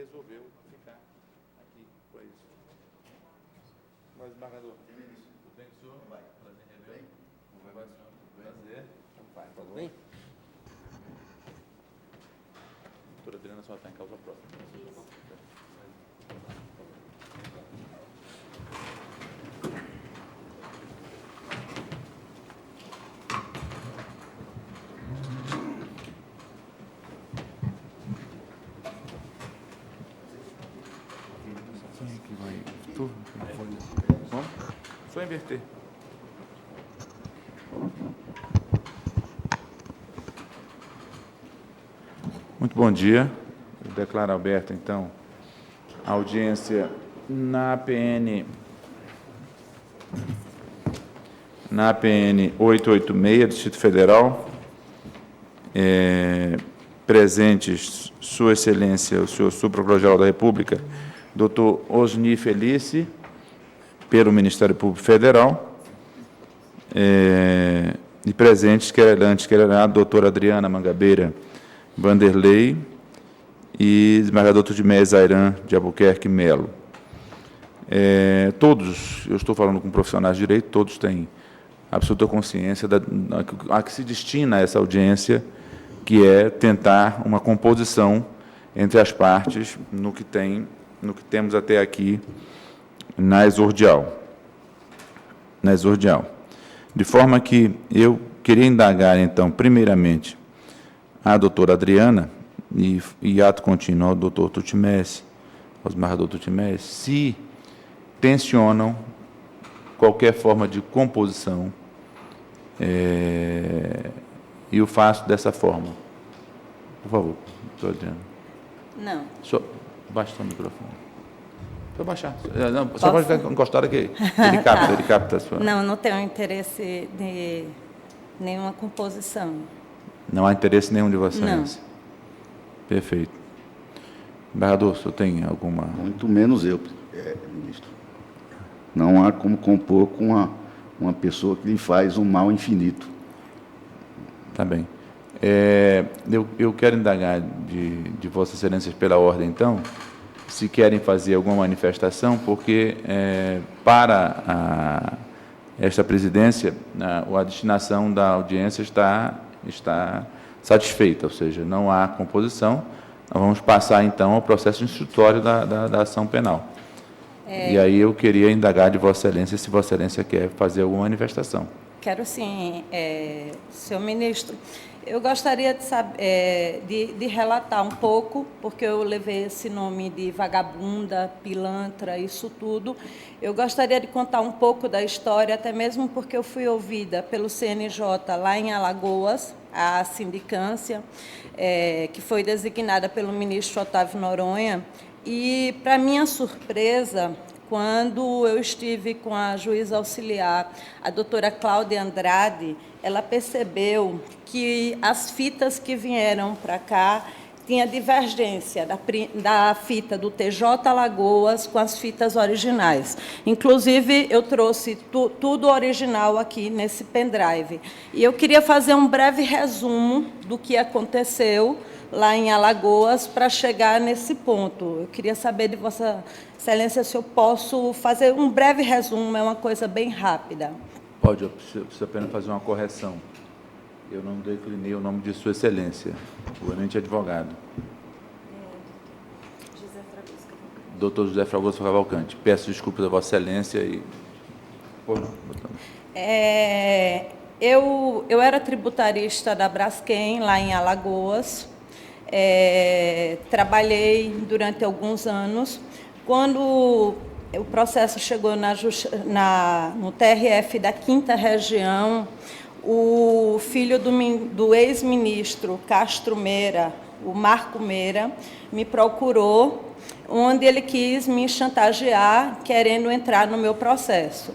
resolveu ficar aqui. Foi isso. Mas, embargador, tudo bem com o senhor? Vai. Prazer em revê-lo. Como vai, senhor? Prazer. Vai, por favor. Doutora Adriana, a senhora está em causa própria. Só inverter. Muito bom dia. Eu declaro aberta, então, a audiência na APN 886, Distrito Federal. Presentes, Sua Excelência, o senhor Subprocurador-Geral da República, doutor Osni Felice, pelo Ministério Público Federal, e presentes, querelantes, querelada, doutora Adriana Mangabeira Vanderlei e desembargador Tudimés Zairan de Albuquerque Melo. Todos, eu estou falando com profissionais de direito, todos têm absoluta consciência a que se destina essa audiência, que é tentar uma composição entre as partes no que temos até aqui na exordial. De forma que eu queria indagar, então, primeiramente, a doutora Adriana e ato contínuo ao doutor Tudimés, ao desembargador Tudimés, se tensionam qualquer forma de composição, e o faço dessa forma. Por favor, doutora Adriana. Não. Só baixa o microfone. Vou baixar. Não, só pode ficar encostado aqui. Ele capta a sua... Não tenho interesse de nenhuma composição. Não há interesse nenhum de vocês? Não. Perfeito. Embargador, o senhor tem alguma... Muito menos eu, ministro. Não há como compor com uma pessoa que lhe faz um mal infinito. Tá bem. Eu quero indagar de Vossa Excelência pela ordem, então, se querem fazer alguma manifestação, porque para esta presidência, a destinação da audiência está satisfeita, ou seja, não há composição. Nós vamos passar, então, ao processo instrutório da ação penal. E aí eu queria indagar de Vossa Excelência se Vossa Excelência quer fazer alguma manifestação. Quero sim, senhor ministro. Eu gostaria de saber, de relatar um pouco, porque eu levei esse nome de vagabunda, pilantra, isso tudo. Eu gostaria de contar um pouco da história, até mesmo porque eu fui ouvida pelo CNJ lá em Alagoas, a sindicância, que foi designada pelo ministro Otávio Noronha. E, para minha surpresa, quando eu estive com a juíza auxiliar, a doutora Cláudia Andrade, ela percebeu que as fitas que vieram para cá tinha divergência da fita do TJ Alagoas com as fitas originais. Inclusive, eu trouxe tudo original aqui nesse pendrive. E eu queria fazer um breve resumo do que aconteceu lá em Alagoas para chegar nesse ponto. Eu queria saber de Vossa Excelência se eu posso fazer um breve resumo, é uma coisa bem rápida. Pode, eu preciso apenas fazer uma correção. Eu não declinei o nome de Sua Excelência, o eminente advogado. Doutor José Fragoso Cavalcante. Peço desculpas a Vossa Excelência e... Eu era tributarista da Braskem, lá em Alagoas. Trabalhei durante alguns anos. Quando o processo chegou no TRF da 5ª Região, o filho do ex-ministro Castro Meira, o Marco Meira, me procurou, onde ele quis me chantagear, querendo entrar no meu processo.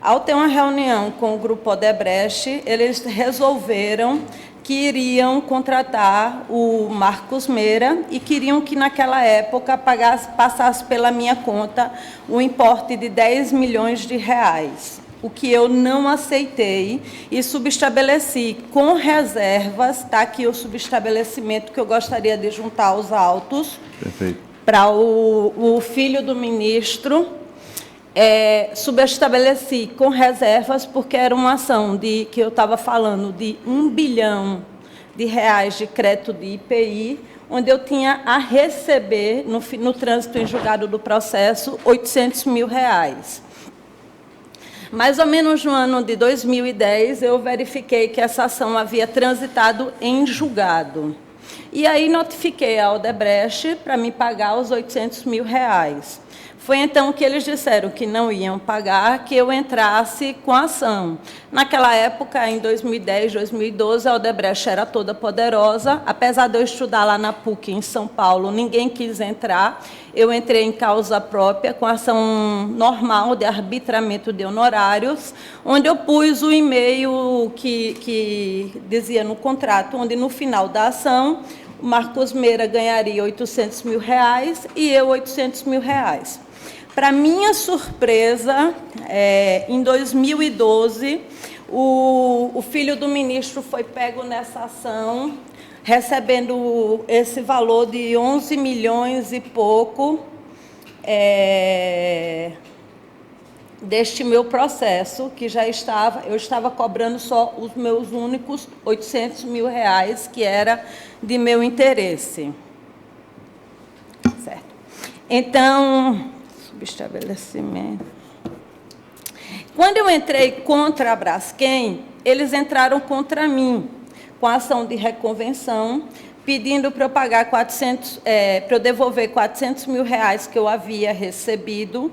Ao ter uma reunião com o Grupo Odebrecht, eles resolveram que iriam contratar o Marcos Meira e queriam que, naquela época, passasse pela minha conta o importe de 10 milhões de reais, o que eu não aceitei e subestabeleci com reservas, está aqui o subestabelecimento que eu gostaria de juntar aos autos. Perfeito. para o filho do ministro, subestabeleci com reservas, porque era uma ação que eu estava falando de R$1 bilhão de crédito de IPI, onde eu tinha a receber, no trânsito em julgado do processo, R$800 mil. Mais ou menos no ano de 2010, eu verifiquei que essa ação havia transitado em julgado. E aí notifiquei a Odebrecht para me pagar os R$800 mil. Foi então que eles disseram que não iam pagar, que eu entrasse com a ação. Naquela época, em 2010, 2012, a Odebrecht era toda poderosa. Apesar de eu estudar lá na PUC, em São Paulo, ninguém quis entrar. Eu entrei em causa própria, com ação normal de arbitramento de honorários, onde eu pus o e-mail que dizia no contrato, onde, no final da ação, o Marcos Meira ganharia R$800 mil e eu R$800 mil. Para minha surpresa, em 2012, o filho do ministro foi pego nessa ação, recebendo esse valor de 11 milhões e pouco deste meu processo, que eu estava cobrando só os meus únicos R$800 mil, que era de meu interesse. Certo. Então, subestabelecimento. Quando eu entrei contra a Braskem, eles entraram contra mim, com a ação de reconvenção, pedindo para eu pagar para eu devolver R$400 mil que eu havia recebido,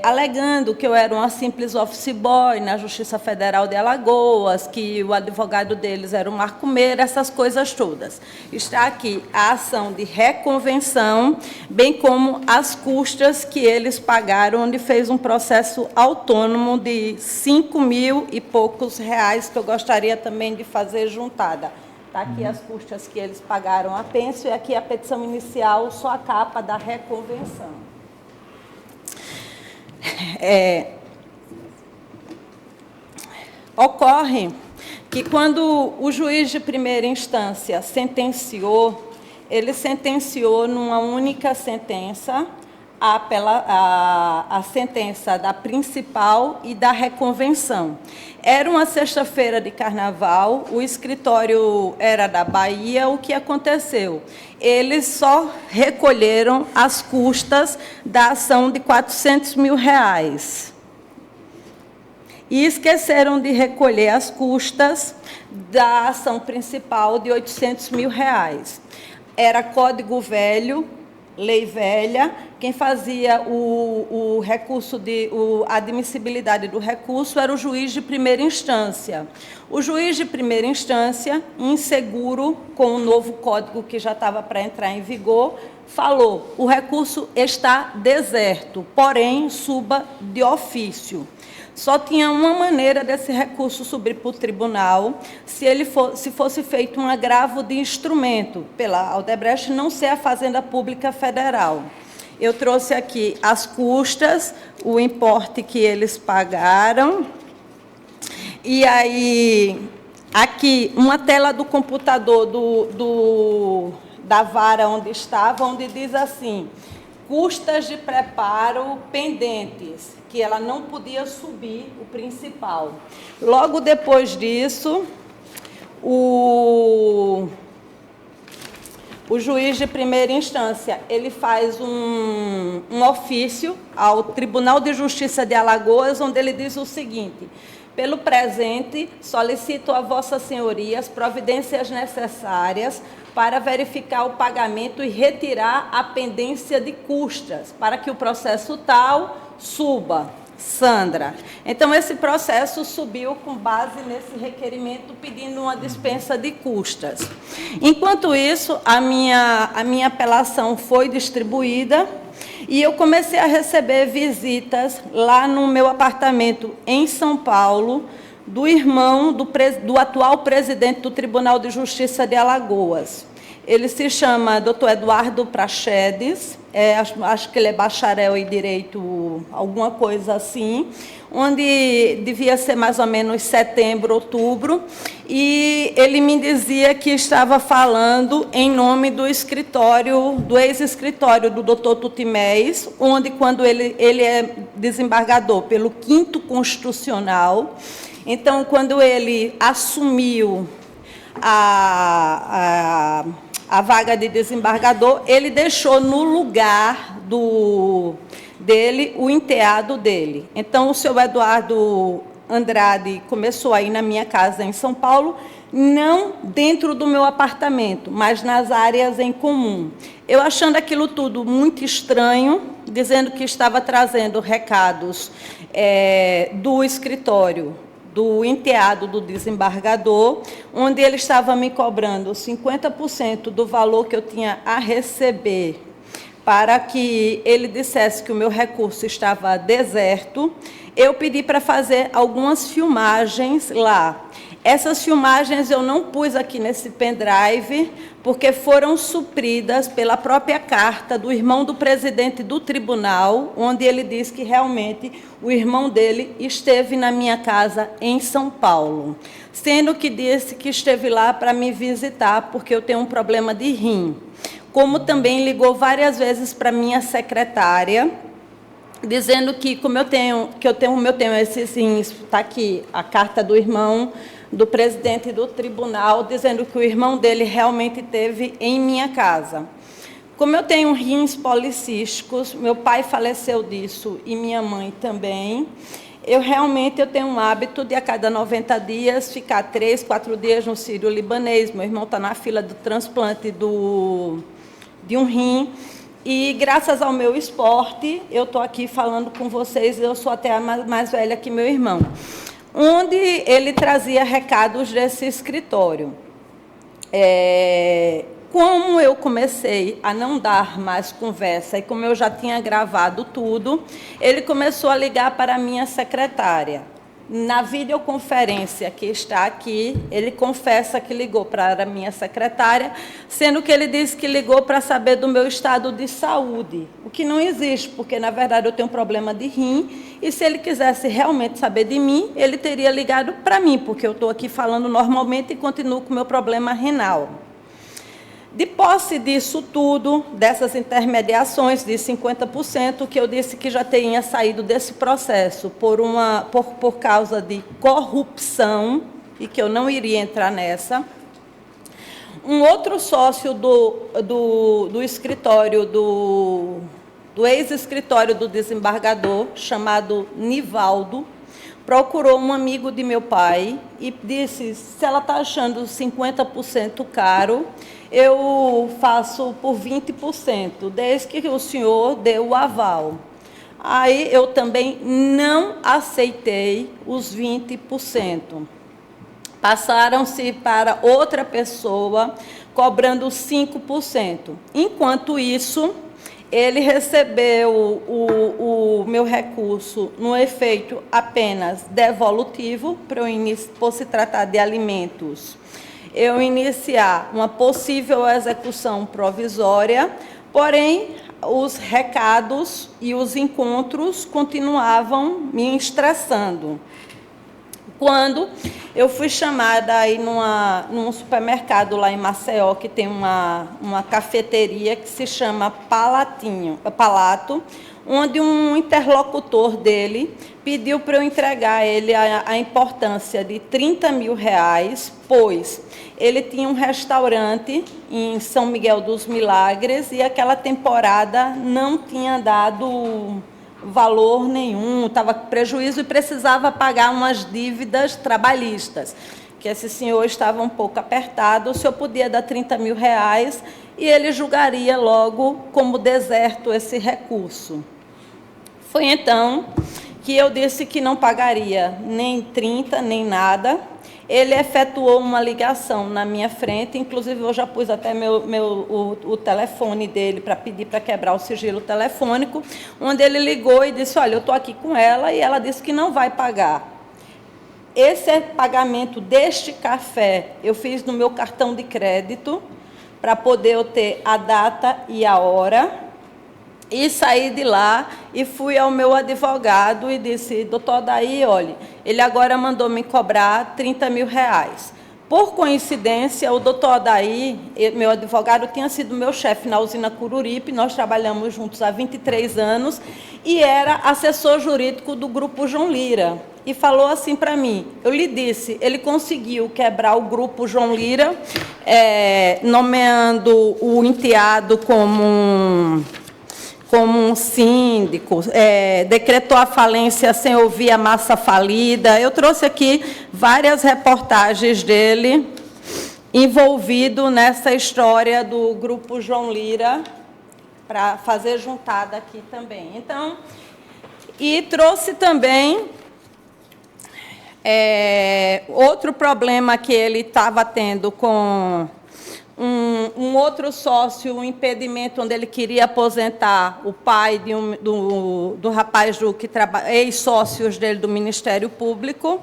alegando que eu era uma simples office boy na Justiça Federal de Alagoas, que o advogado deles era o Marco Meira, essas coisas todas. Está aqui a ação de reconvenção, bem como as custas que eles pagaram, onde fez um processo autônomo de 5 mil e poucos reais, que eu gostaria também de fazer juntada. Está aqui as custas que eles pagaram a pênsion, e aqui a petição inicial, só a capa da reconvenção. Ocorre que, quando o juiz de primeira instância sentenciou, ele sentenciou numa única sentença a sentença da principal e da reconvenção. Era uma sexta-feira de carnaval, o escritório era da Bahia. O que aconteceu? Eles só recolheram as custas da ação de R$400 mil. E esqueceram de recolher as custas da ação principal de R$800 mil. Era código velho, lei velha. Quem fazia o recurso a admissibilidade do recurso era o juiz de primeira instância. O juiz de primeira instância, inseguro com o novo código que já estava para entrar em vigor, falou: o recurso está deserto, porém suba de ofício. Só tinha uma maneira desse recurso subir para o tribunal, se fosse feito um agravo de instrumento, pela Odebrecht não ser a Fazenda Pública Federal. Eu trouxe aqui as custas, o importe que eles pagaram, e aí, aqui, uma tela do computador da vara onde estava, onde diz assim: custas de preparo pendentes, que ela não podia subir o principal. Logo depois disso, o juiz de primeira instância, ele faz um ofício ao Tribunal de Justiça de Alagoas, onde ele diz o seguinte: pelo presente, solicito a Vossa Senhorias providências necessárias para verificar o pagamento e retirar a pendência de custas, para que o processo tal suba. Sandra. Então, esse processo subiu com base nesse requerimento, pedindo uma dispensa de custas. Enquanto isso, a minha apelação foi distribuída e eu comecei a receber visitas lá no meu apartamento em São Paulo, do irmão do atual presidente do Tribunal de Justiça de Alagoas. Ele se chama Dr. Eduardo Praxedes, acho que ele é bacharel em Direito, alguma coisa assim, onde devia ser mais ou menos setembro, outubro, e ele me dizia que estava falando em nome do escritório, do ex-escritório do Dr. Tutimés, onde, quando ele é desembargador pelo 5º Constitucional, então, quando ele assumiu a vaga de desembargador, ele deixou no lugar dele o enteado dele. Então, o senhor Eduardo Andrade começou a ir na minha casa em São Paulo, não dentro do meu apartamento, mas nas áreas em comum. Eu achando aquilo tudo muito estranho, dizendo que estava trazendo recados do escritório do enteado do desembargador, onde ele estava me cobrando 50% do valor que eu tinha a receber, para que ele dissesse que o meu recurso estava deserto. Eu pedi para fazer algumas filmagens lá. Essas filmagens eu não pus aqui nesse pendrive, porque foram supridas pela própria carta do irmão do presidente do tribunal, onde ele diz que realmente o irmão dele esteve na minha casa em São Paulo, sendo que disse que esteve lá para me visitar, porque eu tenho um problema de rim. Como também ligou várias vezes para minha secretária, dizendo que, como eu tenho esses rins, está aqui a carta do irmão do presidente do tribunal, dizendo que o irmão dele realmente esteve em minha casa. Como eu tenho rins policísticos, meu pai faleceu disso e minha mãe também, eu tenho um hábito de, a cada 90 dias, ficar 3, 4 dias no Sírio-Libanês. Meu irmão está na fila do transplante de um rim. E, graças ao meu esporte, eu estou aqui falando com vocês, eu sou até a mais velha que meu irmão, onde ele trazia recados desse escritório. Como eu comecei a não dar mais conversa, e como eu já tinha gravado tudo, ele começou a ligar para a minha secretária. Na videoconferência que está aqui, ele confessa que ligou para a minha secretária, sendo que ele disse que ligou para saber do meu estado de saúde, o que não existe, porque, na verdade, eu tenho um problema de rim, e se ele quisesse realmente saber de mim, ele teria ligado para mim, porque eu estou aqui falando normalmente e continuo com o meu problema renal. De posse disso tudo, dessas intermediações de 50%, que eu disse que já tinha saído desse processo por causa de corrupção, e que eu não iria entrar nessa. Um outro sócio do escritório, do ex-escritório do desembargador, chamado Nivaldo, procurou um amigo de meu pai e disse: se ela está achando 50% caro, eu faço por 20%, desde que o senhor dê o aval. Aí eu também não aceitei os 20%. Passaram-se para outra pessoa, cobrando 5%. Enquanto isso, ele recebeu o meu recurso no efeito apenas devolutivo, por se tratar de alimentos, eu iniciar uma possível execução provisória, porém, os recados e os encontros continuavam me estressando. Quando eu fui chamada aí num supermercado lá em Maceió, que tem uma cafeteria que se chama Palato, onde um interlocutor dele pediu para eu entregar a ele a importância de R$30 mil, pois ele tinha um restaurante em São Miguel dos Milagres e aquela temporada não tinha dado valor nenhum, estava com prejuízo e precisava pagar umas dívidas trabalhistas, que esse senhor estava um pouco apertado, o senhor podia dar R$30 mil e ele julgaria logo como deserto esse recurso. Foi então que eu disse que não pagaria nem 30, nem nada. Ele efetuou uma ligação na minha frente, inclusive eu já pus até o telefone dele para pedir para quebrar o sigilo telefônico, onde ele ligou e disse: olha, eu estou aqui com ela, e ela disse que não vai pagar. Esse pagamento deste café eu fiz no meu cartão de crédito, para poder eu ter a data e a hora. E saí de lá e fui ao meu advogado e disse: doutor Odair, olha, ele agora mandou me cobrar 30 mil reais. Por coincidência, o doutor Odair, meu advogado, tinha sido meu chefe na usina Cururipe, nós trabalhamos juntos há 23 anos, e era assessor jurídico do Grupo João Lira. E falou assim para mim, eu lhe disse, ele conseguiu quebrar o Grupo João Lira, nomeando o enteado como um síndico, decretou a falência sem ouvir a massa falida. Eu trouxe aqui várias reportagens dele envolvido nessa história do Grupo João Lira, para fazer juntada aqui também. Então, e trouxe também outro problema que ele estava tendo com um outro sócio, um impedimento onde ele queria aposentar o pai do rapaz que trabalha, ex-sócios dele do Ministério Público,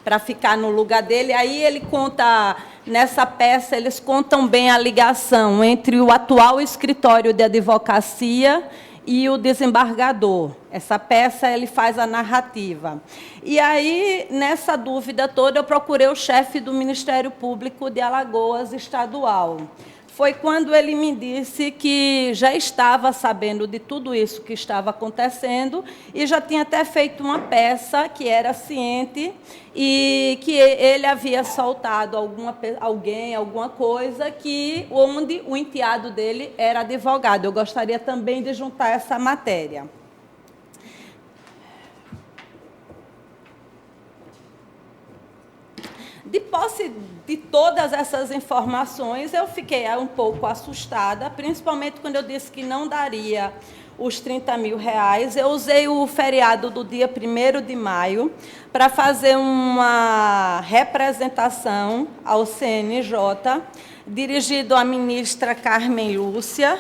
para ficar no lugar dele. Aí ele conta, nessa peça, eles contam bem a ligação entre o atual escritório de advocacia e o desembargador. Essa peça, ele faz a narrativa. E aí, nessa dúvida toda, eu procurei o chefe do Ministério Público de Alagoas Estadual. Foi quando ele me disse que já estava sabendo de tudo isso que estava acontecendo e já tinha até feito uma peça que era ciente e que ele havia soltado alguma coisa onde o enteado dele era advogado. Eu gostaria também de juntar essa matéria. De posse de todas essas informações, eu fiquei um pouco assustada, principalmente quando eu disse que não daria os 30 mil reais. Eu usei o feriado do dia 1º de maio para fazer uma representação ao CNJ, dirigido à ministra Carmen Lúcia,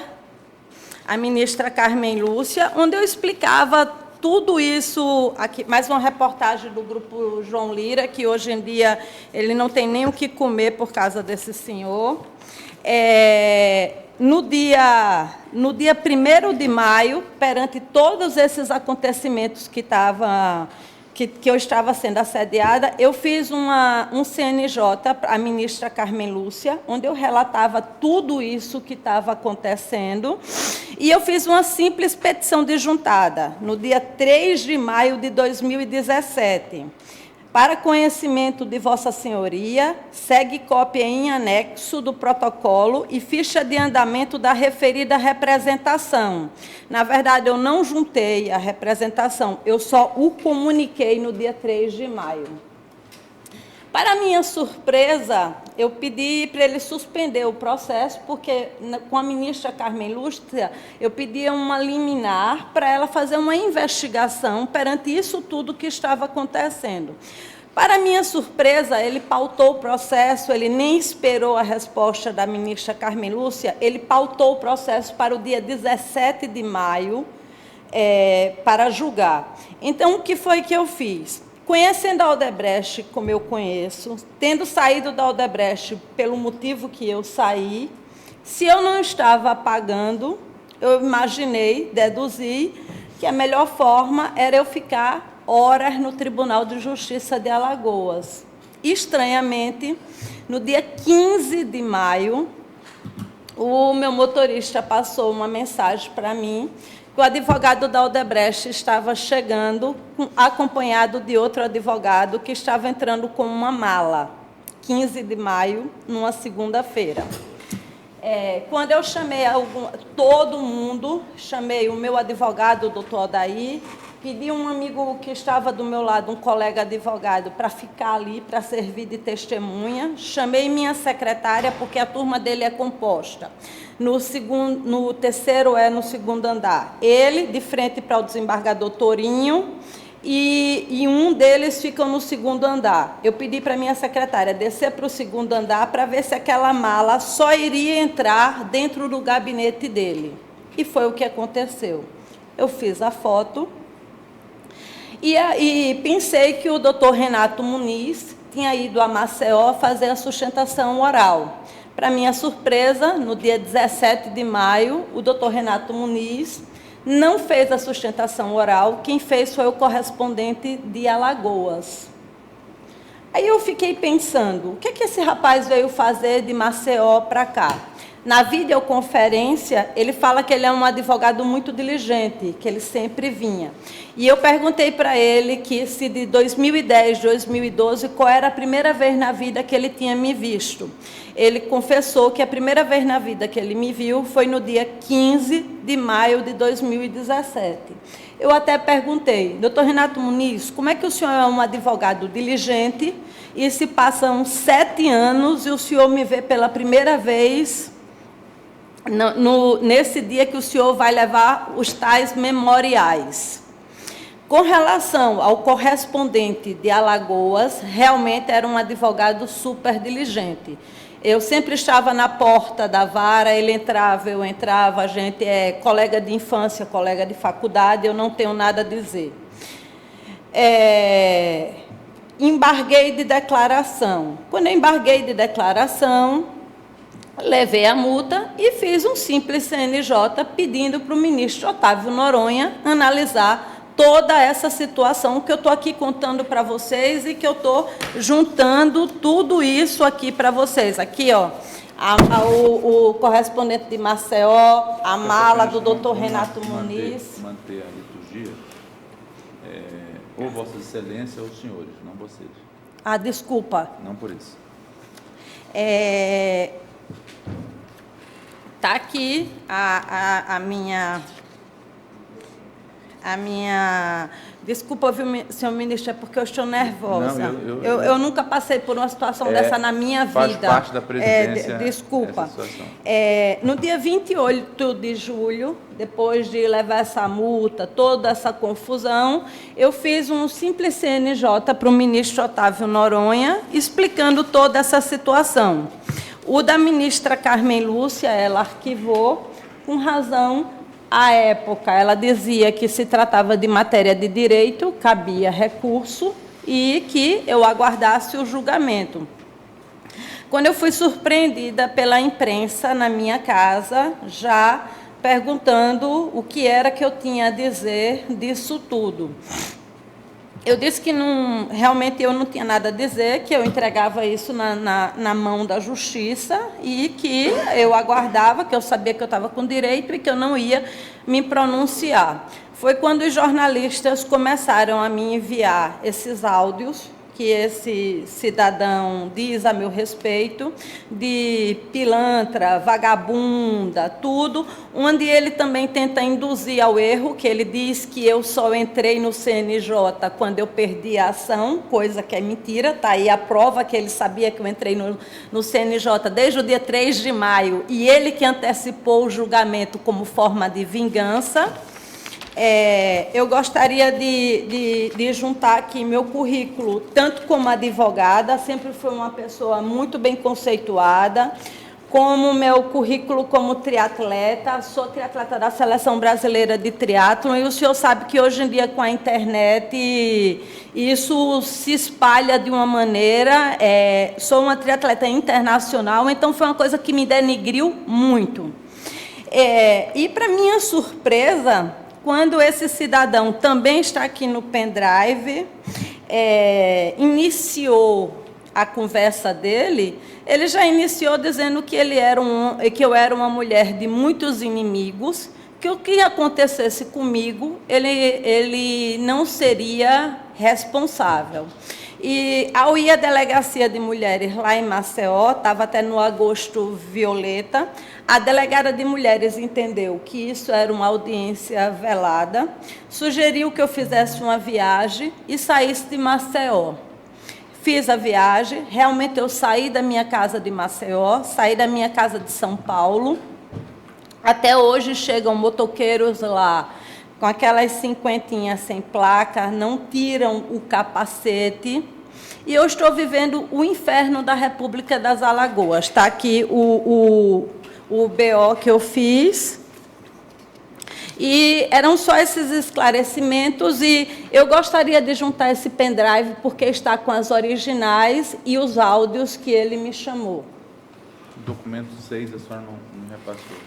onde eu explicava tudo isso, aqui, mais uma reportagem do Grupo João Lira, que hoje em dia ele não tem nem o que comer por causa desse senhor. No dia 1º de maio, perante todos esses acontecimentos que eu estava sendo assediada, eu fiz um CNJ para a ministra Carmen Lúcia, onde eu relatava tudo isso que estava acontecendo, e eu fiz uma simples petição de juntada, no dia 3 de maio de 2017. Para conhecimento de Vossa Senhoria, segue cópia em anexo do protocolo e ficha de andamento da referida representação. Na verdade, eu não juntei a representação, eu só o comuniquei no dia 3 de maio. Para minha surpresa, eu pedi para ele suspender o processo, porque com a ministra Carmen Lúcia, eu pedi uma liminar para ela fazer uma investigação perante isso tudo que estava acontecendo. Para minha surpresa, ele pautou o processo, ele nem esperou a resposta da ministra Carmen Lúcia, ele pautou o processo para o dia 17 de maio, para julgar. Então, o que foi que eu fiz? Conhecendo a Odebrecht como eu conheço, tendo saído da Odebrecht pelo motivo que eu saí, se eu não estava pagando, eu deduzi que a melhor forma era eu ficar horas no Tribunal de Justiça de Alagoas. Estranhamente, no dia 15 de maio, o meu motorista passou uma mensagem para mim, que o advogado da Odebrecht estava chegando, acompanhado de outro advogado que estava entrando com uma mala, 15 de maio, numa segunda-feira. Quando eu chamei todo mundo, chamei o meu advogado, o doutor Odair, pedi um amigo que estava do meu lado, um colega advogado, para ficar ali, para servir de testemunha. Chamei minha secretária, porque a turma dele é composta. No terceiro no segundo andar. Ele, de frente para o desembargador Torinho, e um deles fica no segundo andar. Eu pedi para minha secretária descer para o segundo andar para ver se aquela mala só iria entrar dentro do gabinete dele. E foi o que aconteceu. Eu fiz a foto e pensei que o doutor Renato Muniz tinha ido a Maceió fazer a sustentação oral. Para minha surpresa, no dia 17 de maio, o doutor Renato Muniz não fez a sustentação oral, quem fez foi o correspondente de Alagoas. Aí eu fiquei pensando, o que é que esse rapaz veio fazer de Maceió para cá? Na videoconferência, ele fala que ele é um advogado muito diligente, que ele sempre vinha. E eu perguntei para ele que se de 2010, 2012, qual era a primeira vez na vida que ele tinha me visto. Ele confessou que a primeira vez na vida que ele me viu foi no dia 15 de maio de 2017. Eu até perguntei, doutor Renato Muniz, como é que o senhor é um advogado diligente e se passam 7 anos e o senhor me vê pela primeira vez nesse dia que o senhor vai levar os tais memoriais? Com relação ao correspondente de Alagoas, realmente era um advogado super diligente. Eu sempre estava na porta da vara, ele entrava, eu entrava, a gente é colega de infância, colega de faculdade, eu não tenho nada a dizer. Embarguei de declaração. Quando eu embarguei de declaração, levei a multa e fiz um simples CNJ pedindo para o ministro Otávio Noronha analisar toda essa situação que eu estou aqui contando para vocês e que eu estou juntando tudo isso aqui para vocês. Aqui, ó, o correspondente de Maceió, a mala do doutor Renato Muniz. Manter a liturgia, ou Vossa Excelência ou os senhores, não vocês. Ah, desculpa. Não por isso. Está aqui a minha... Desculpa, viu, senhor ministro, é porque eu estou nervosa. Não, eu nunca passei por uma situação dessa na minha vida. Faz parte da presidência. Desculpa. No dia 28 de julho, depois de levar essa multa, toda essa confusão, eu fiz um simples CNJ para o ministro Otávio Noronha, explicando toda essa situação. O da ministra Carmen Lúcia, ela arquivou, com razão. À época, ela dizia que se tratava de matéria de direito, cabia recurso e que eu aguardasse o julgamento. Quando eu fui surpreendida pela imprensa na minha casa, já perguntando o que era que eu tinha a dizer disso tudo. Eu disse que realmente eu não tinha nada a dizer, que eu entregava isso na mão da justiça e que eu aguardava, que eu sabia que eu estava com direito e que eu não ia me pronunciar. Foi quando os jornalistas começaram a me enviar esses áudios que esse cidadão diz a meu respeito, de pilantra, vagabunda, tudo, onde ele também tenta induzir ao erro, que ele diz que eu só entrei no CNJ quando eu perdi a ação, coisa que é mentira, está aí a prova que ele sabia que eu entrei no CNJ desde o dia 3 de maio, e ele que antecipou o julgamento como forma de vingança. Eu gostaria de juntar aqui meu currículo, tanto como advogada, sempre fui uma pessoa muito bem conceituada, como meu currículo como triatleta, sou triatleta da Seleção Brasileira de Triatlon, e o senhor sabe que hoje em dia com a internet isso se espalha de uma maneira, sou uma triatleta internacional, então foi uma coisa que me denigriu muito. E para minha surpresa, quando esse cidadão também está aqui no pendrive, iniciou a conversa dele, ele já iniciou dizendo que que eu era uma mulher de muitos inimigos, que o que acontecesse comigo, ele não seria responsável. E ao ir à Delegacia de Mulheres lá em Maceió, estava até no Agosto Violeta, a delegada de mulheres entendeu que isso era uma audiência velada, sugeriu que eu fizesse uma viagem e saísse de Maceió. Fiz a viagem, realmente eu saí da minha casa de Maceió, saí da minha casa de São Paulo. Até hoje chegam motoqueiros lá com aquelas cinquentinhas sem placa, não tiram o capacete. E eu estou vivendo o inferno da República das Alagoas. Está aqui o BO que eu fiz. E eram só esses esclarecimentos, e eu gostaria de juntar esse pendrive, porque está com as originais e os áudios que ele me chamou. O documento 6 a senhora não repassou.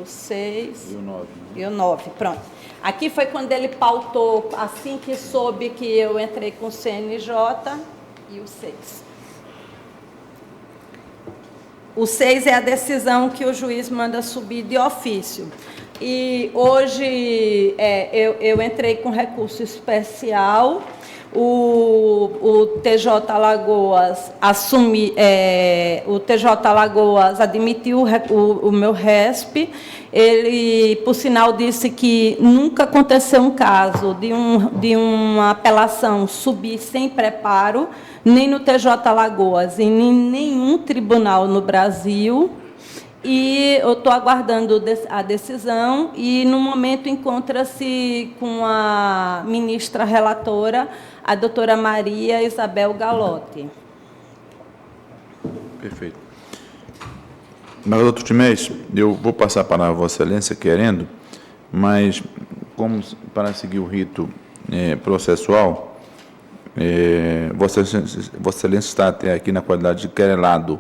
O 6 E o 9. e o 9, pronto. Aqui foi quando ele pautou, assim que soube que eu entrei com o CNJ, e o 6. O 6 é a decisão que o juiz manda subir de ofício. E hoje eu entrei com recurso especial. O TJ Alagoas admitiu o meu RESP. Ele, por sinal, disse que nunca aconteceu um caso de uma apelação subir sem preparo, nem no TJ Alagoas e nem em nenhum tribunal no Brasil. E eu estou aguardando a decisão e, no momento, encontra-se com a ministra relatora, a doutora Maria Isabel Galotti. Perfeito. Mas, doutor Timés, eu vou passar a palavra a Vossa Excelência, querendo, mas, como para seguir o rito processual, Vossa Excelência está até aqui na qualidade de querelado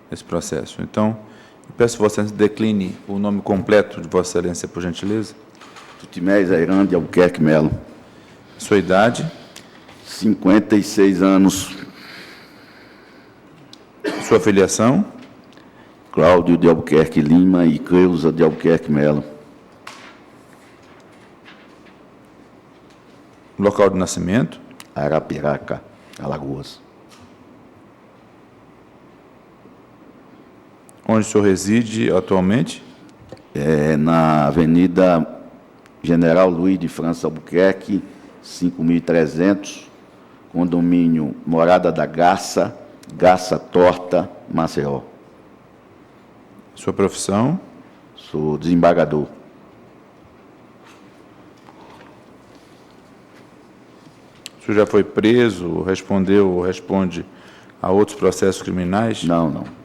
nesse processo. Então, eu peço que Vossa Excelência decline o nome completo de Vossa Excelência, por gentileza. Timés Airande Albuquerque Melo. Sua idade? 56 anos. Sua filiação? Cláudio de Albuquerque Lima e Creuza de Albuquerque Melo. Local de nascimento? Arapiraca, Alagoas. Onde o senhor reside atualmente? Na Avenida General Luiz de França Albuquerque, 5.300, condomínio Morada da Garça, Garça Torta, Maceió. Sua profissão? Sou desembargador. O senhor já foi preso, respondeu ou responde a outros processos criminais? Não, não.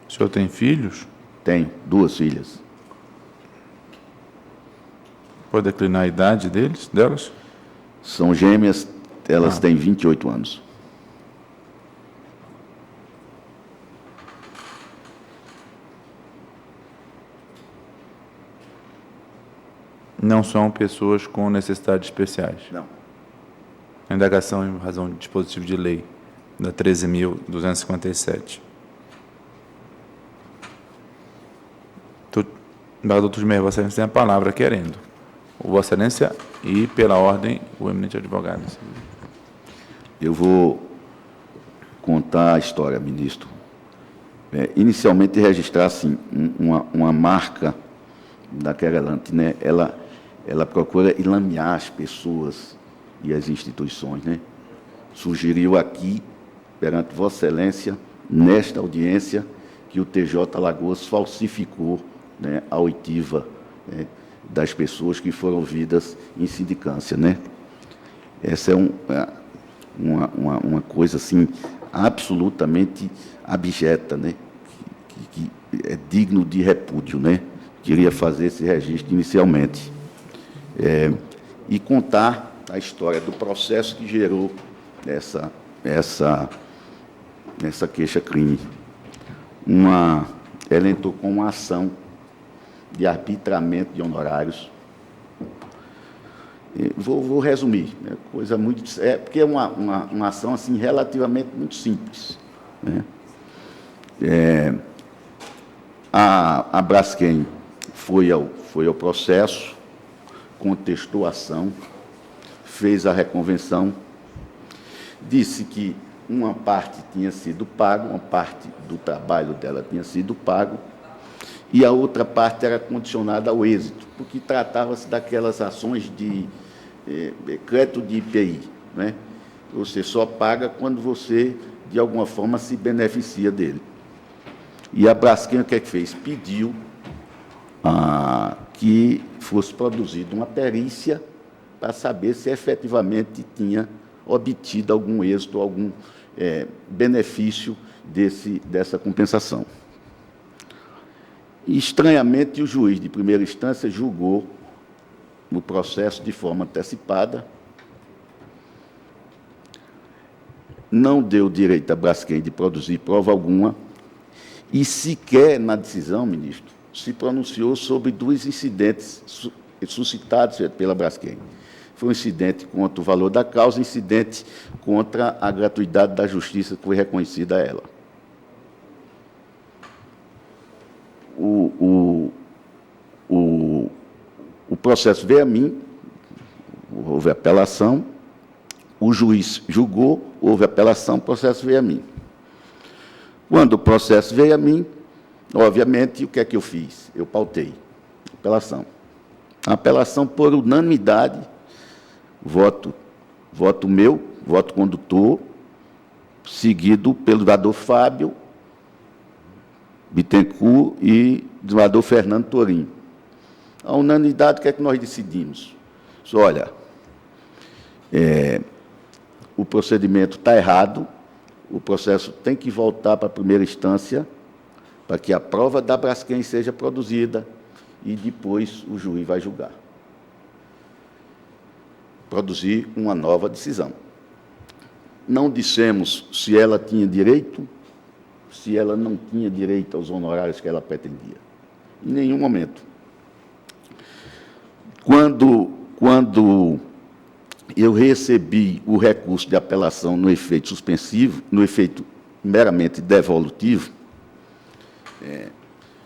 O senhor tem filhos? Tenho 2 filhas. Pode declinar a idade delas? São gêmeas, elas têm 28 anos. Não são pessoas com necessidades especiais? Não. A indagação em razão de dispositivo de lei da 13.257. Doutor Timés, Vossa Excelência tem a palavra querendo. Vossa Excelência e, pela ordem, o eminente advogado. Eu vou contar a história, ministro. Inicialmente, registrar assim, uma marca da querelante, né? Ela procura ilamear as pessoas e as instituições, né? Sugeriu aqui, perante Vossa Excelência, nesta audiência, que o TJ Alagoas falsificou, né, a oitiva, né, das pessoas que foram ouvidas em sindicância, né? Essa é uma coisa assim absolutamente abjeta, né? Que é digno de repúdio, né? Queria fazer esse registro inicialmente e contar a história do processo que gerou essa queixa-crime. Ela entrou com uma ação de arbitramento de honorários. Vou resumir, né? Coisa muito, porque é uma ação assim relativamente muito simples, né? A Braskem foi ao processo, contestou a ação, fez a reconvenção, disse que uma parte tinha sido paga, uma parte do trabalho dela tinha sido pago, e a outra parte era condicionada ao êxito, porque tratava-se daquelas ações de crédito de IPI, né? Você só paga quando você, de alguma forma, se beneficia dele. E a Braskem, o que é que fez? Pediu que fosse produzida uma perícia para saber se efetivamente tinha obtido algum êxito, algum benefício dessa compensação. E, estranhamente, o juiz de primeira instância julgou o processo de forma antecipada não deu direito a Braskem de produzir prova alguma e sequer na decisão, ministro, se pronunciou sobre 2 incidentes suscitados pela Braskem. Foi um incidente contra o valor da causa, incidente contra a gratuidade da justiça que foi reconhecida a ela. O processo veio a mim, houve apelação, o juiz julgou, houve apelação, o processo veio a mim. Quando o processo veio a mim, obviamente, o que é que eu fiz? Eu pautei apelação. A apelação por unanimidade, voto meu, voto condutor, seguido pelo vereador Fábio Bittencourt e do vereador Fernando Torim. A unanimidade, o que é que nós decidimos? Olha, o procedimento está errado, o processo tem que voltar para a primeira instância, para que a prova da Braskem seja produzida e depois o juiz vai julgar. Produzir uma nova decisão. Não dissemos se ela tinha direito, se ela não tinha direito aos honorários que ela pretendia. Em nenhum momento. Quando eu recebi o recurso de apelação no efeito suspensivo, no efeito meramente devolutivo,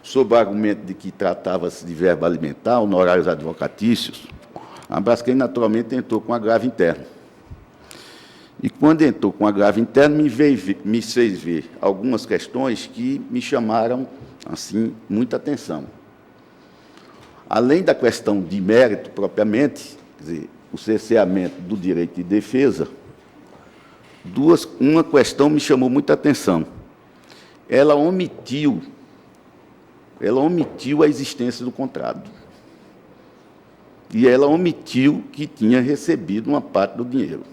sob o argumento de que tratava-se de verba alimentar, honorários advocatícios, a Braskem, naturalmente, entrou com agravo interno. E, quando entrou com agravo interno, me fez ver algumas questões que me chamaram, assim, muita atenção. Além da questão de mérito, propriamente, quer dizer, o cerceamento do direito de defesa, uma questão me chamou muita atenção. Ela omitiu a existência do contrato. E ela omitiu que tinha recebido uma parte do dinheiro.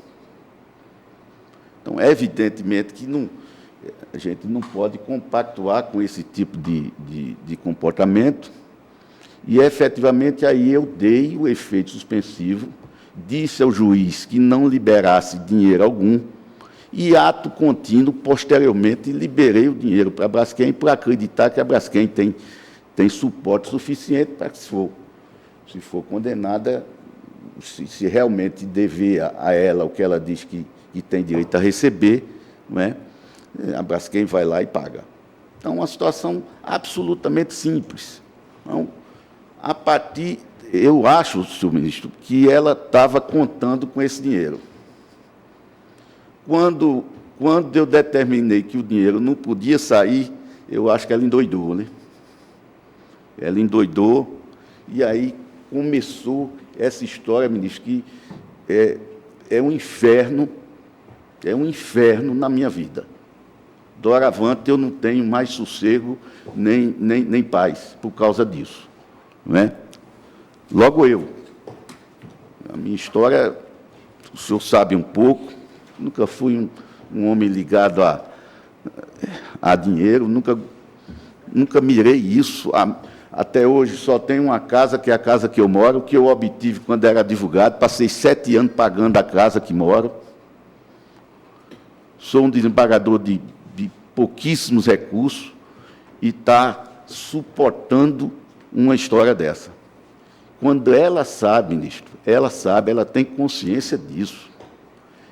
Então, evidentemente que a gente não pode compactuar com esse tipo de comportamento, e, efetivamente, aí eu dei o efeito suspensivo, disse ao juiz que não liberasse dinheiro algum, e, ato contínuo, posteriormente, liberei o dinheiro para a Braskem, por acreditar que a Braskem tem suporte suficiente para que, se for condenada, se realmente dever a ela o que ela diz que tem direito a receber, não é? A Braskem vai lá e paga. Então, uma situação absolutamente simples. Então, eu acho, senhor ministro, que ela estava contando com esse dinheiro. Quando eu determinei que o dinheiro não podia sair, eu acho que ela endoidou, né? Ela endoidou, e aí começou essa história, ministro, que é um inferno na minha vida. Doravante, eu não tenho mais sossego nem paz por causa disso. Não é? Logo eu. A minha história, o senhor sabe um pouco, nunca fui um homem ligado a dinheiro, nunca mirei isso. Até hoje só tenho uma casa, que é a casa que eu moro, que eu obtive quando era advogado, passei 7 anos pagando a casa que moro. Sou um desembargador de pouquíssimos recursos e está suportando uma história dessa. Quando ela sabe, ministro, ela tem consciência disso.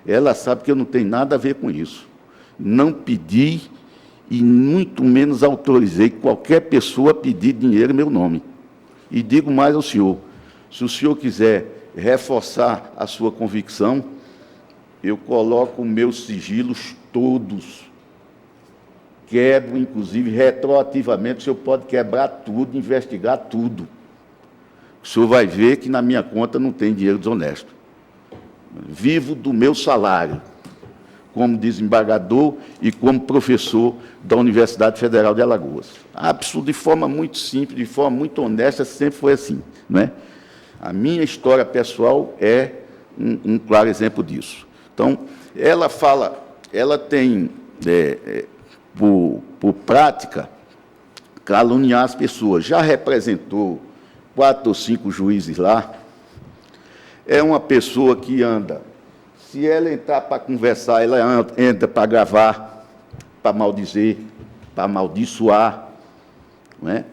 Ela sabe que eu não tenho nada a ver com isso. Não pedi e muito menos autorizei qualquer pessoa a pedir dinheiro em meu nome. E digo mais ao senhor, se o senhor quiser reforçar a sua convicção, eu coloco meus sigilos todos, quebro, inclusive, retroativamente, o senhor pode quebrar tudo, investigar tudo. O senhor vai ver que na minha conta não tem dinheiro desonesto. Vivo do meu salário, como desembargador e como professor da Universidade Federal de Alagoas. Absurdo, de forma muito simples, de forma muito honesta, sempre foi assim, não é? A minha história pessoal é um claro exemplo disso. Então, ela tem, por prática, caluniar as pessoas. Já representou 4 ou 5 juízes lá. É uma pessoa que anda Se ela entrar para conversar, ela entra para gravar, para maldizer, para amaldiçoar, não é?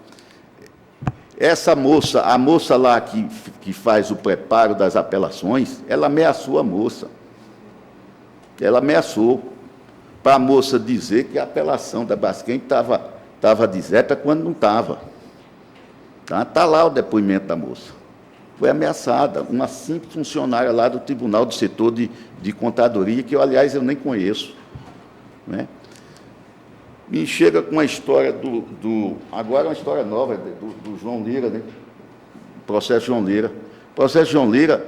Essa moça, a moça lá que faz o preparo das apelações, ela ameaçou a moça. Ela ameaçou para a moça dizer que a apelação da Braskem estava deserta quando não estava. Tá lá o depoimento da moça. Foi ameaçada, uma simples funcionária lá do Tribunal do Setor de Contadoria, que, aliás, eu nem conheço, né? Me chega com uma história agora é uma história nova, do João Lira, né? Processo João Lira. Processo João Lira,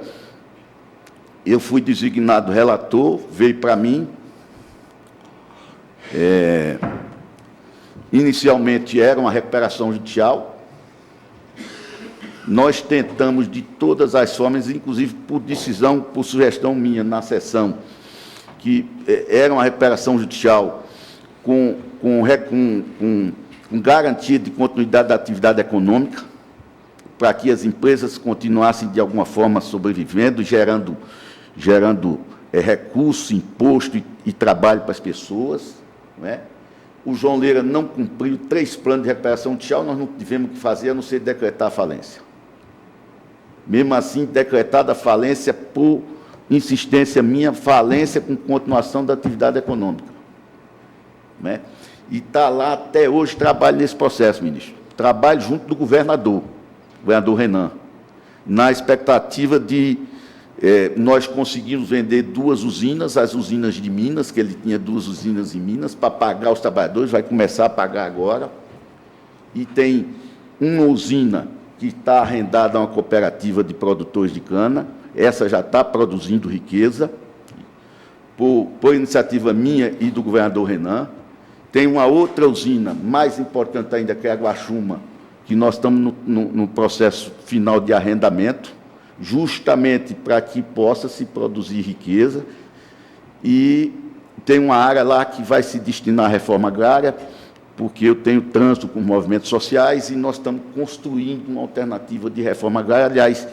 eu fui designado relator, veio para mim. Inicialmente era uma recuperação judicial. Nós tentamos de todas as formas, inclusive por decisão, por sugestão minha na sessão, que era uma recuperação judicial com garantia de continuidade da atividade econômica, para que as empresas continuassem, de alguma forma, sobrevivendo, gerando recurso, imposto e trabalho para as pessoas, não é? O João Lira não cumpriu 3 planos de recuperação judicial, nós não tivemos o que fazer, a não ser decretar a falência. Mesmo assim, decretada a falência por insistência minha, falência com continuação da atividade econômica, não é? E está lá até hoje, trabalho nesse processo, ministro. Trabalho junto do governador Renan, na expectativa de nós conseguimos vender 2 usinas, as usinas de Minas, que ele tinha 2 usinas em Minas, para pagar os trabalhadores, vai começar a pagar agora. E tem uma usina que está arrendada a uma cooperativa de produtores de cana, essa já está produzindo riqueza, por iniciativa minha e do governador Renan. Tem uma outra usina, mais importante ainda, que é a Guaxuma, que nós estamos no processo final de arrendamento, justamente para que possa se produzir riqueza. E tem uma área lá que vai se destinar à reforma agrária, porque eu tenho trânsito com movimentos sociais e nós estamos construindo uma alternativa de reforma agrária. Aliás,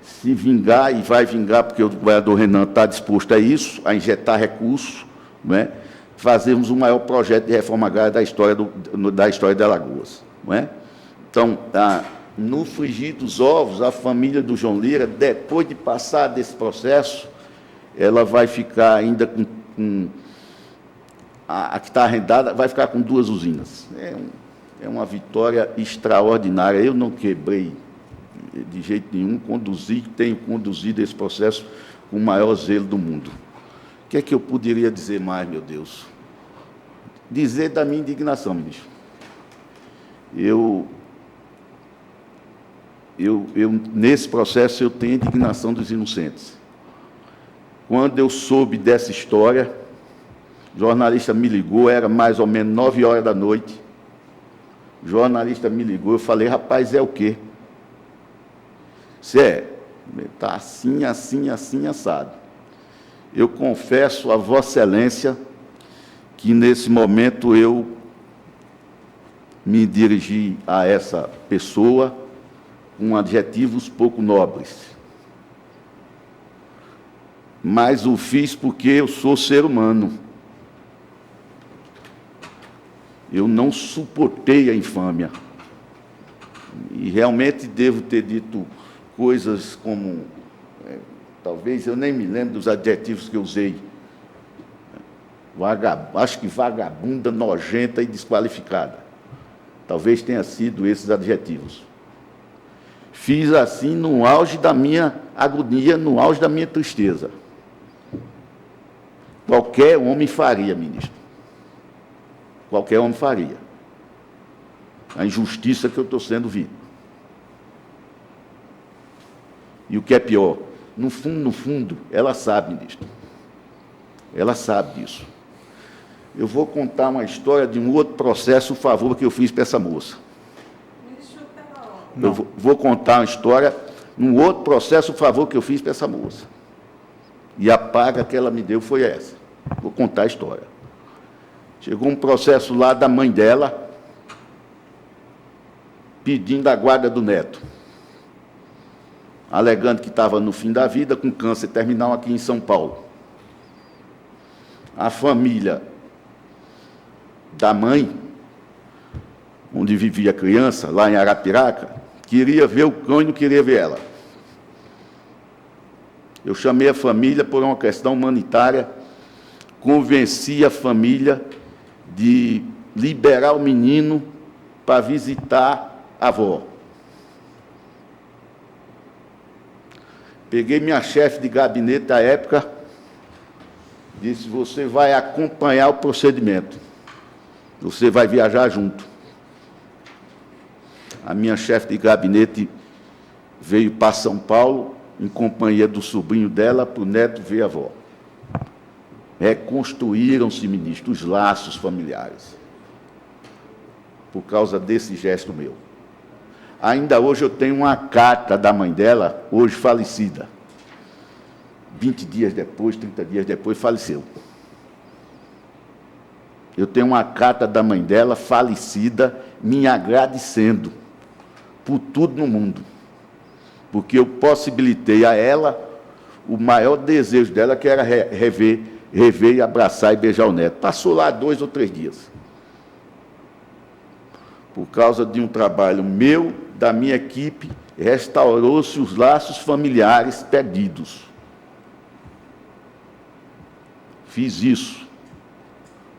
se vingar, e vai vingar, porque o governador Renan está disposto a isso, a injetar recursos, não é? Fazermos o maior projeto de reforma agrária da história de Alagoas, não é? Então, no frigir dos ovos, a família do João Lira, depois de passar desse processo, ela vai ficar ainda com a que está arrendada, vai ficar com 2 usinas. É uma vitória extraordinária. Eu não quebrei de jeito nenhum, tenho conduzido esse processo com o maior zelo do mundo. O que é que eu poderia dizer mais, meu Deus? Dizer da minha indignação, ministro. Nesse processo, eu tenho a indignação dos inocentes. Quando eu soube dessa história, o jornalista me ligou, era mais ou menos 9 horas da noite. O jornalista me ligou, eu falei, rapaz, é o quê? Está assim, assim, assim, assado. Eu confesso a Vossa Excelência que, nesse momento, eu me dirigi a essa pessoa com adjetivos pouco nobres. Mas o fiz porque eu sou ser humano. Eu não suportei a infâmia. E realmente devo ter dito coisas como... talvez eu nem me lembro dos adjetivos que eu usei. Acho que vagabunda, nojenta e desqualificada. Talvez tenha sido esses adjetivos. Fiz assim no auge da minha agonia, no auge da minha tristeza. Qualquer homem faria, ministro. Qualquer homem faria. A injustiça que eu estou sendo vítima. E o que é pior, no fundo, ela sabe, ministro. Ela sabe disso. Eu vou contar uma história de um outro processo, por favor, que eu fiz para essa moça. Eu vou contar uma história, num outro processo, por favor, que eu fiz para essa moça. E a paga que ela me deu foi essa. Vou contar a história. Chegou um processo lá da mãe dela, pedindo a guarda do neto, alegando que estava no fim da vida, com câncer terminal aqui em São Paulo. a família da mãe, onde vivia a criança, lá em Arapiraca, queria ver o cão e não queria ver ela. Eu chamei a família por uma questão humanitária, convenci a família de liberar o menino para visitar a avó. Peguei minha chefe de gabinete da época, disse: você vai acompanhar o procedimento, você vai viajar junto. A minha chefe de gabinete veio para São Paulo, em companhia do sobrinho dela, para o neto ver a avó. Reconstruíram-se, ministro, os laços familiares, por causa desse gesto meu. Ainda hoje eu tenho uma carta da mãe dela, hoje falecida. 20 dias depois, 30 dias depois, faleceu. Eu tenho uma carta da mãe dela, falecida, me agradecendo por tudo no mundo, porque eu possibilitei a ela o maior desejo dela, que era rever e abraçar e beijar o neto. Passou lá 2 ou 3 dias. Por causa de um trabalho meu, da minha equipe, restaurou-se os laços familiares perdidos. Fiz isso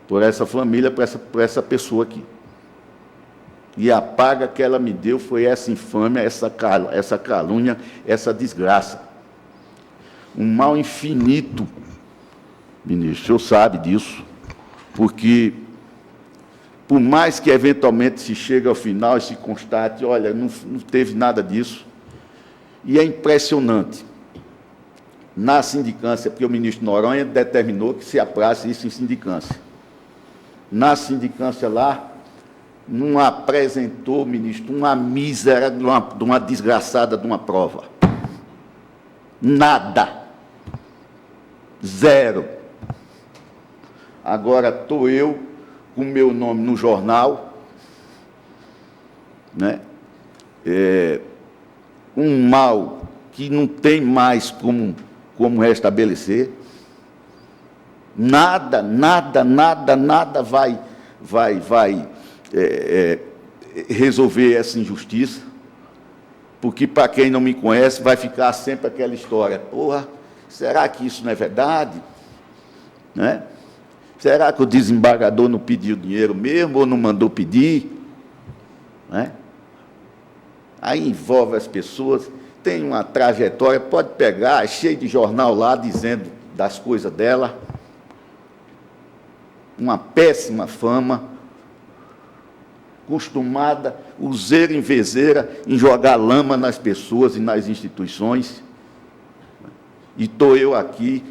por essa família, por essa pessoa aqui. E a paga que ela me deu foi essa infâmia, essa calúnia, essa desgraça. Um mal infinito, ministro, o senhor sabe disso, porque, por mais que eventualmente se chegue ao final e se constate, olha, não teve nada disso, e é impressionante. Na sindicância, porque o ministro Noronha determinou que se aprasse isso em sindicância. Na sindicância lá, não apresentou, ministro, uma mísera de uma desgraçada de uma prova. Nada. Zero. Agora estou eu com meu nome no jornal, né? Um mal que não tem mais como restabelecer. Nada vai resolver essa injustiça, porque, para quem não me conhece, vai ficar sempre aquela história: porra, será que isso não é verdade? Né? Será que o desembargador não pediu dinheiro mesmo, ou não mandou pedir? Né? Aí envolve as pessoas, tem uma trajetória, pode pegar, é cheio de jornal lá dizendo das coisas dela, uma péssima fama, costumada, useira em vezeira, em jogar lama nas pessoas e nas instituições. E estou eu aqui,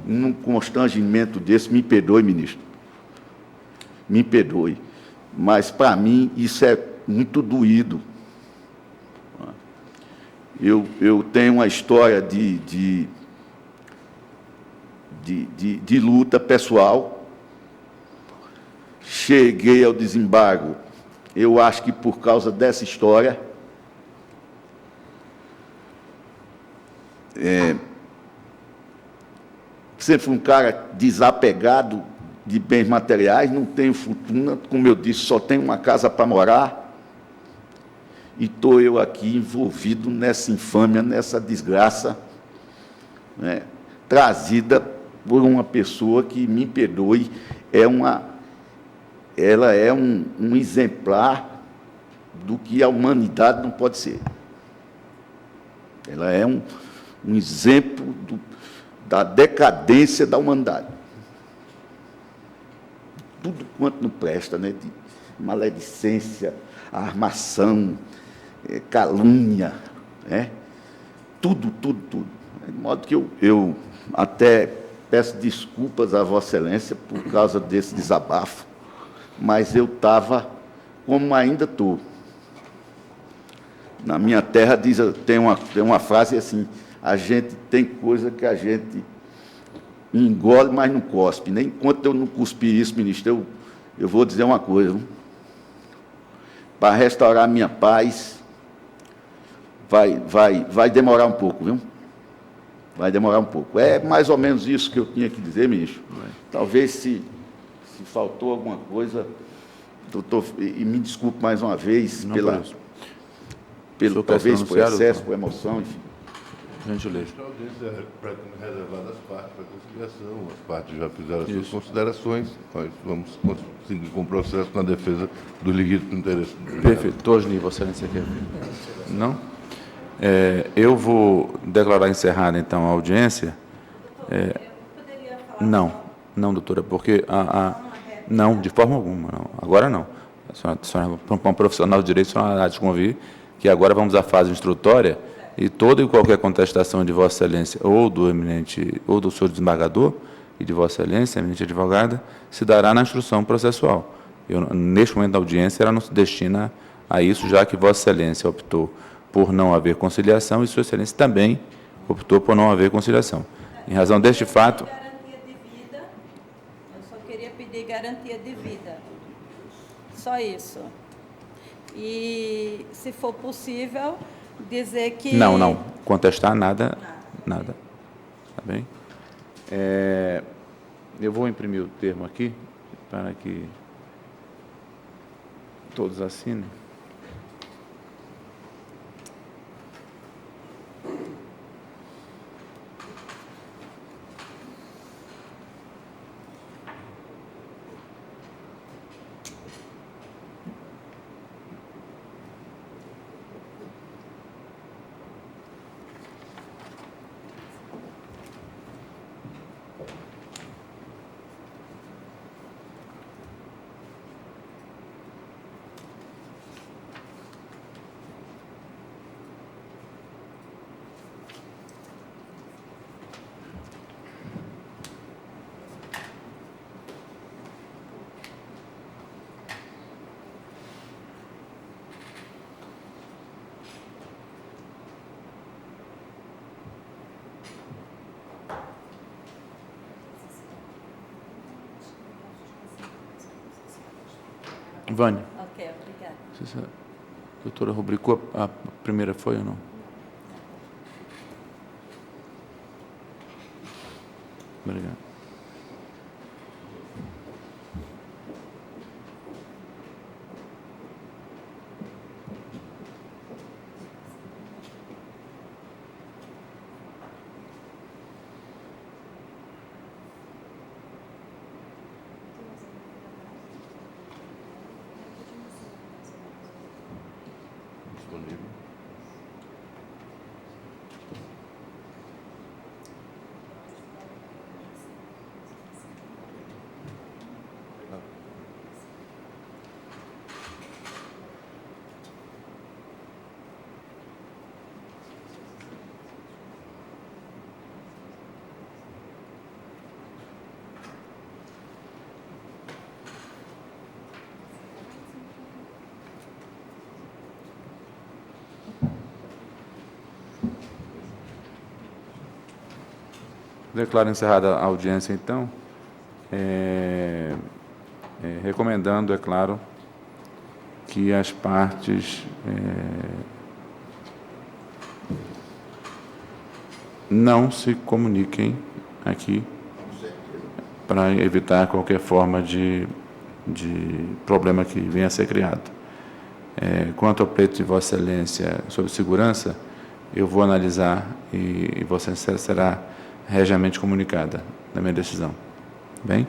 num constrangimento desse. Me perdoe, ministro, me perdoe, mas, para mim, isso é muito doído. Eu tenho uma história de luta pessoal. Cheguei ao desembargo, eu acho que por causa dessa história. Sempre fui um cara desapegado de bens materiais, não tenho fortuna, como eu disse, só tenho uma casa para morar. E estou eu aqui envolvido nessa infâmia, nessa desgraça, né, trazida por uma pessoa que, me perdoe, ela é um exemplar do que a humanidade não pode ser. Ela é um exemplo da decadência da humanidade. Tudo quanto não presta, né? De maledicência, armação, calúnia, né? Tudo. De modo que eu até peço desculpas a Vossa Excelência por causa desse desabafo, mas eu estava, como ainda estou. Na minha terra tem uma frase assim: a gente tem coisa que a gente engole, mas não cospe. Nem enquanto eu não cuspi isso, ministro, eu vou dizer uma coisa: para restaurar a minha paz, vai demorar um pouco, viu? Vai demorar um pouco. É mais ou menos isso que eu tinha que dizer, ministro. Talvez, se faltou alguma coisa, doutor, e me desculpe mais uma vez talvez por excesso, por emoção, enfim. Gentileza. A audiência pretende reservar as partes para conciliação. As partes já fizeram as suas considerações. Nós vamos seguir com o processo na defesa do legítimo interesse. Perfeito. Tosni, Vossa Excelência quer ver? Não? Eu vou declarar encerrada, então, a audiência. Não, doutora, porque não, de forma alguma, não. Agora não. A senhora, para um profissional de direito, a senhora há de convir que agora vamos à fase instrutória e toda e qualquer contestação de Vossa Excelência ou do senhor desembargador e de Vossa Excelência, eminente advogada, se dará na instrução processual. Neste momento da audiência, ela não se destina a isso, já que Vossa Excelência optou por não haver conciliação e Sua Excelência também optou por não haver conciliação. Em razão deste fato... Eu só queria pedir garantia de vida. Só isso. E, se for possível, dizer que... Não. Contestar nada. Tá bem? Eu vou imprimir o termo aqui, para que todos assinem. Vânia. Ok, obrigada. A doutora rubricou a primeira, foi ou não? Obrigado. Declaro encerrada a audiência, então, recomendando, é claro, que as partes não se comuniquem aqui para evitar qualquer forma de problema que venha a ser criado. Quanto ao pleito de Vossa Excelência sobre segurança, eu vou analisar e Vossa Excelência será regiamente comunicada da minha decisão. Bem?